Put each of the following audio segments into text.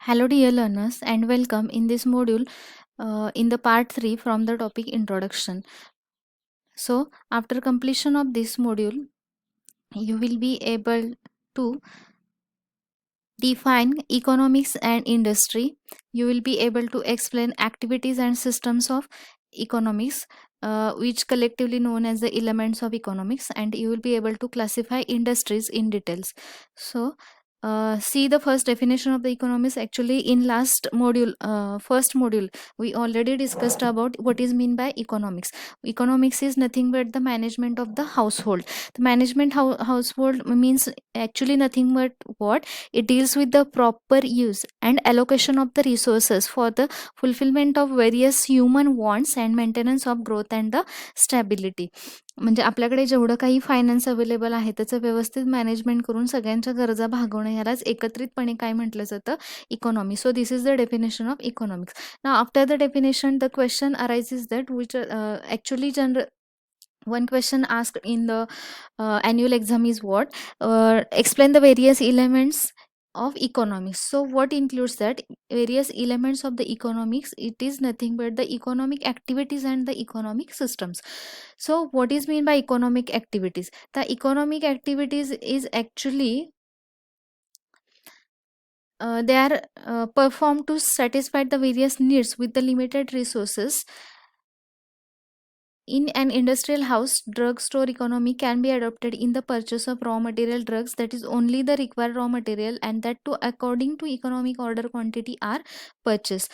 Hello, dear learners, and welcome in this module in the part 3 from the topic introduction. So, after completion of this module, you will be able to define economics and industry. You will be able to explain activities and systems of economics, which collectively known as the elements of economics, and you will be able to classify industries in details. So, see the first definition of the economics. Actually, in last module, first module, we already discussed about what is mean by economics. Economics is nothing but the management of the household. The management household means actually nothing but what it deals with the proper use and allocation of the resources for the fulfillment of various human wants and maintenance of growth and the stability. म्हणजे आपल्याकडे जेवढं काही finance available आहे त्याचं व्यवस्थित management करून सगळ्यांच्या गरजा भागवणं ह्यालाच एकत्रितपणे काय म्हटलं जातं, economy. So this is the definition of economics. Now after the definition the question arises that which actually one question asked in the annual exam is what, explain the various elements of economics. So what includes that various elements of the economics? It is nothing but the economic activities and the economic systems. So what is mean by economic activities? The economic activities is actually they are performed to satisfy the various needs with the limited resources. In an industrial house, drugstore economy can be adopted in the purchase of raw material drugs, that is only the required raw material, and that too according to economic order quantity are purchased.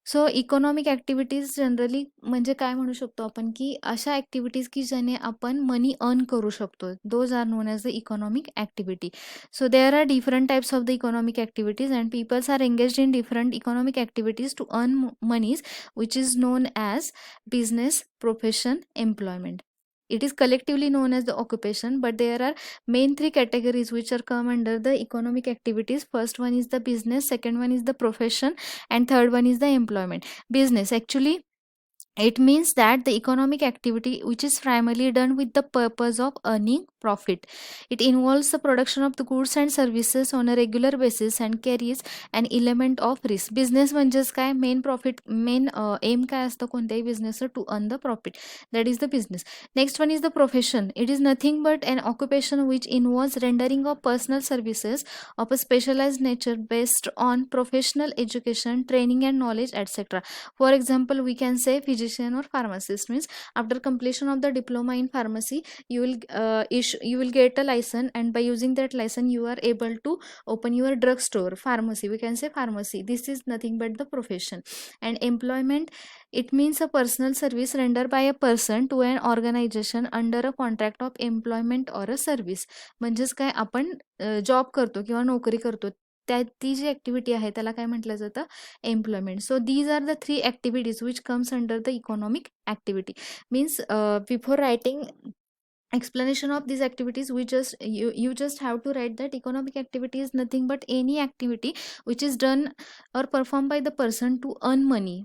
So economic activities generally म्हणजे काय म्हणू शकतो आपण, की अशा activities की ज्याने आपण मनी अर्न करू शकतो, those are known as the economic activity. So there are different types of the economic activities and peoples are engaged in different economic activities to earn moneys, which is known as business, profession, employment. It is collectively known as the occupation, but there are main three categories which are come under the economic activities. First one is the business, second one is the profession, and third one is the employment. Business actually, it means that the economic activity which is primarily done with the purpose of earning profit. It involves the production of the goods and services on a regular basis and carries an element of risk. Business म्हणजेच काय, main profit, main aim काय असतं कोणत्याही बिझनेसचं, to earn the profit. That is the business. Next one is the profession. It is nothing but an occupation which involves rendering of personal services of a specialized nature based on professional education, training and knowledge, etc. For example, we can say physician or pharmacist. Means after completion of the diploma in pharmacy, you will get a license, and by using that license you are able to open your drugstore. Pharmacy, we can say pharmacy. This is nothing but the profession. And employment, it means a personal service rendered by a person to an organization under a contract of employment or a service. म्हणजेच काय, आपण job करतो किंवा नोकरी करतो, ती जी activity आहे त्याला काय म्हटलं जातं, employment. So these are the three activities which comes under the economic activity. Means before writing explanation of these activities, we just you just have to write that economic activity is nothing but any activity which is done or performed by the person to earn money.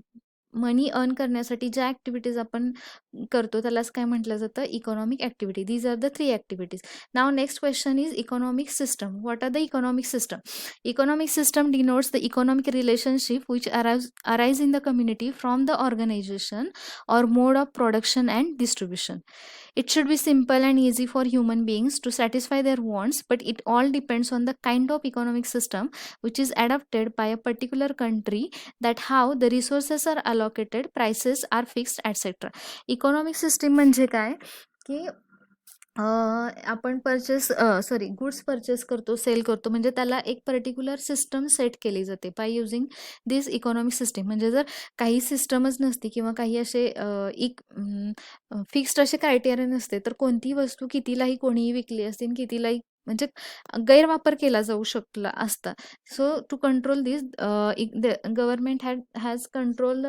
Money earn करण्यासाठी ज्या activities आपण करतो त्यालाच काय म्हटलं जातं, economic activity. These are the three activities. Now next question is economic system. What are the economic system? Economic system denotes the economic relationship which arise in the community from the organization or mode of production and distribution. It should be simple and easy for human beings to satisfy their wants, but it all depends on the kind of economic system which is adopted by a particular country, that how the resources are allocated, prices are fixed, etc. Economic system म्हणजे काय, की आपण goods purchase करतो, cell करतो, म्हणजे त्याला एक particular system set केली जाते by using this economic system. म्हणजे जर काही सिस्टमच नसती किंवा काही असे फिक्स्ड असे क्रायटेरिया नसते, तर कोणतीही वस्तू कितीलाही कोणीही विकली असते आणि कितीलाही म्हणजे गैरवापर केला जाऊ शकला असता. So to control this, government has control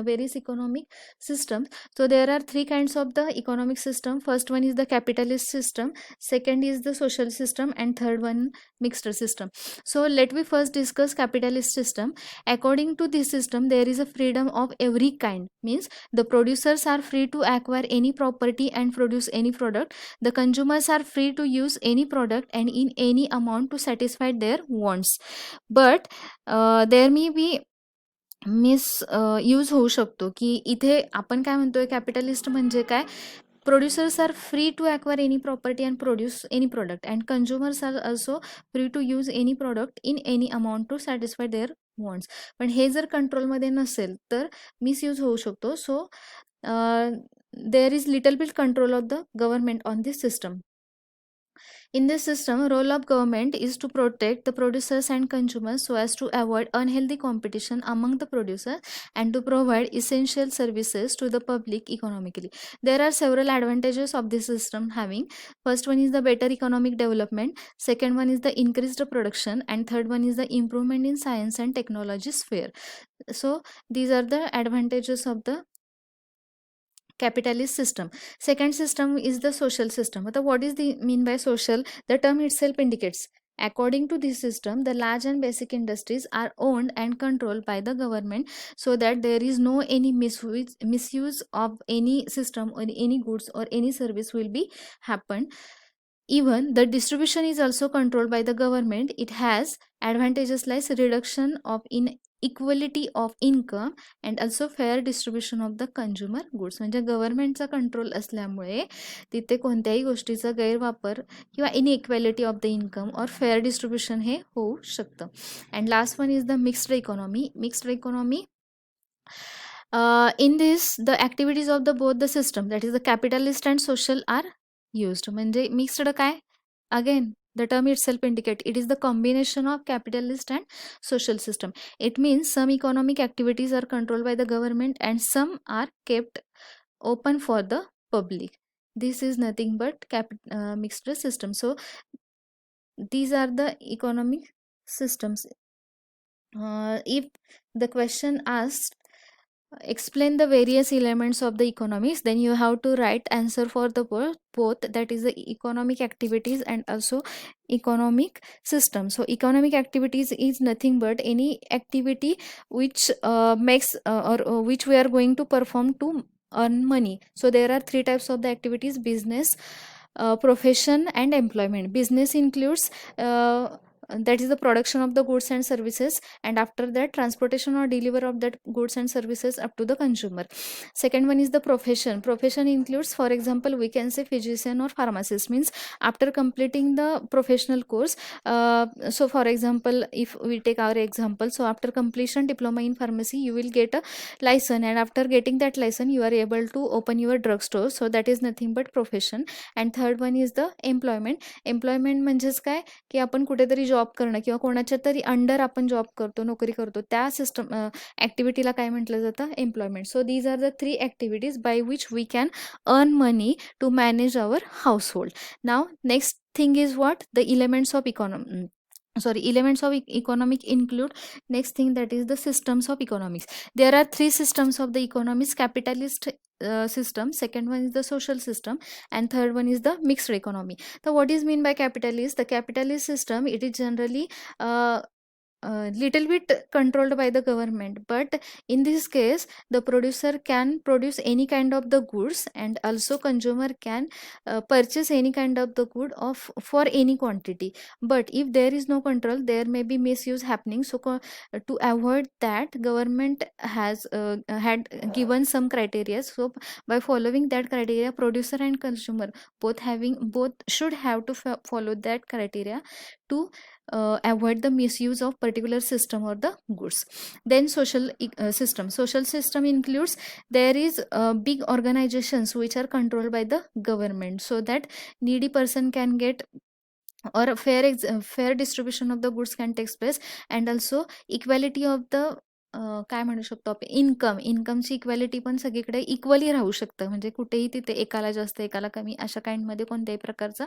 various economic systems. So there are three kinds of the economic system. First one is the capitalist system, second is the social system, and third one mixed system. So let me first discuss capitalist system. According to this system, there is a freedom of every kind. Means the producers are free to acquire any property and produce any product. The consumers are free to use any product and in any amount to satisfy their wants. But there may be use होऊ शकतो की इथे आपण काय म्हणतोय, capitalist म्हणजे काय, producers are free to acquire any property and produce any product, and consumers are also free to use any product in any amount to satisfy their wants. पण हे जर कंट्रोलमध्ये नसेल तर मिसयूज होऊ शकतो. So there is little bit control of the government on this system. In this system, role of government is to protect the producers and consumers so as to avoid unhealthy competition among the producers and to provide essential services to the public economically. There are several advantages of this system having. First one is the better economic development, second one is the increased production, and third one is the improvement in science and technology sphere. So these are the advantages of the capitalist system. Second system is the social system. What is the mean by social? The term itself indicates. According to this system, the large and basic industries are owned and controlled by the government so that there is no any misuse of any system or any goods or any service will be happen. Even the distribution is also controlled by the government. It has advantages like reduction of inequality of income and also fair distribution of the consumer goods. म्हणजे गव्हर्नमेंटचा control असल्यामुळे तिथे कोणत्याही गोष्टीचा गैरवापर किंवा inequality of the income और fair distribution हे होऊ शकतं. And last one is the mixed economy. Mixed economy, in this the activities of the both the system, that is the capitalist and social, are used. म्हणजे mixed काय, again the term itself indicate it is the combination of capitalist and social system. It means some economic activities are controlled by the government and some are kept open for the public. This is nothing but mixed system. So these are the economic systems. If the question asks explain the various elements of the economics, then you have to write answer for the both, that is the economic activities and also economic system. So economic activities is nothing but any activity which makes or which we are going to perform to earn money. So there are three types of the activities: business, profession and employment. Business includes that is the production of the goods and services, and after that transportation or delivery of that goods and services up to the consumer. Second one is the profession. Profession includes, for example, we can say physician or pharmacist. Means after completing the professional course, so for example, if we take our example, so after completion diploma in pharmacy, you will get a license, and after getting that license you are able to open your drugstore. So that is nothing but profession. And third one is the employment. employment म्हणजेच काय की आपण कुठेतरी job करणं किंवा कोणाच्या तरी under आपण जॉब करतो, नोकरी करतो, त्या सिस्टम ॲक्टिव्हिटीला काय म्हटलं जातं, employment. So these are the three activities by which we can earn money to manage our household. Now next thing is what the elements of economic include next thing, that is the systems of economics. There are three systems of the economics: capitalist system, second one is the social system, and third one is the mixed economy. So what is mean by capitalist? The capitalist system, it is generally little bit controlled by the government, but in this case the producer can produce any kind of the goods and also consumer can purchase any kind of the good of for any quantity. But if there is no control, there may be misuse happening. So to avoid that, government has had given some criteria. So by following that criteria, producer and consumer both should have to follow that criteria to avoid the misuse of particular system or the goods. Then social system includes, there is big organizations which are controlled by the government so that needy person can get or a fair distribution of the goods can take place, and also equality of the काय म्हणू शकतो आपण, इन्कमची equality पण सगळीकडे equally राहू शकतं. म्हणजे कुठेही तिथे एकाला जास्त एकाला कमी अशा काइंडमध्ये कोणत्याही प्रकारचा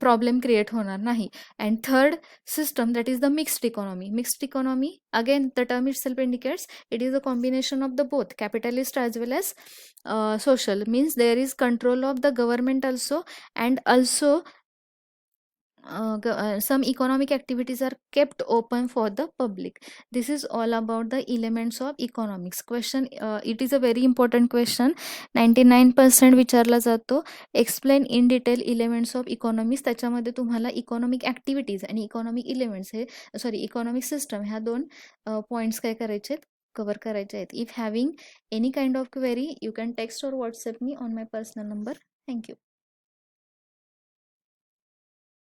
प्रॉब्लेम क्रिएट होणार नाही. And third system, that is the mixed economy. Again the term it self indicates it is a combination of the both capitalist as well as social. Means there is control of the government also, and also some economic activities are kept open for the public. This is all about the elements of economics. Question, it is a very important question. 99% विचारला जातो. Explain in detail elements of economics. त्याच्यामध्ये तुम्हाला economic activities आणि economic elements हे economic system ह्या दोन points काय करायचे आहेत, कवर करायचे आहेत. If having any kind of query you can text और WhatsApp me on my personal number. Thank you.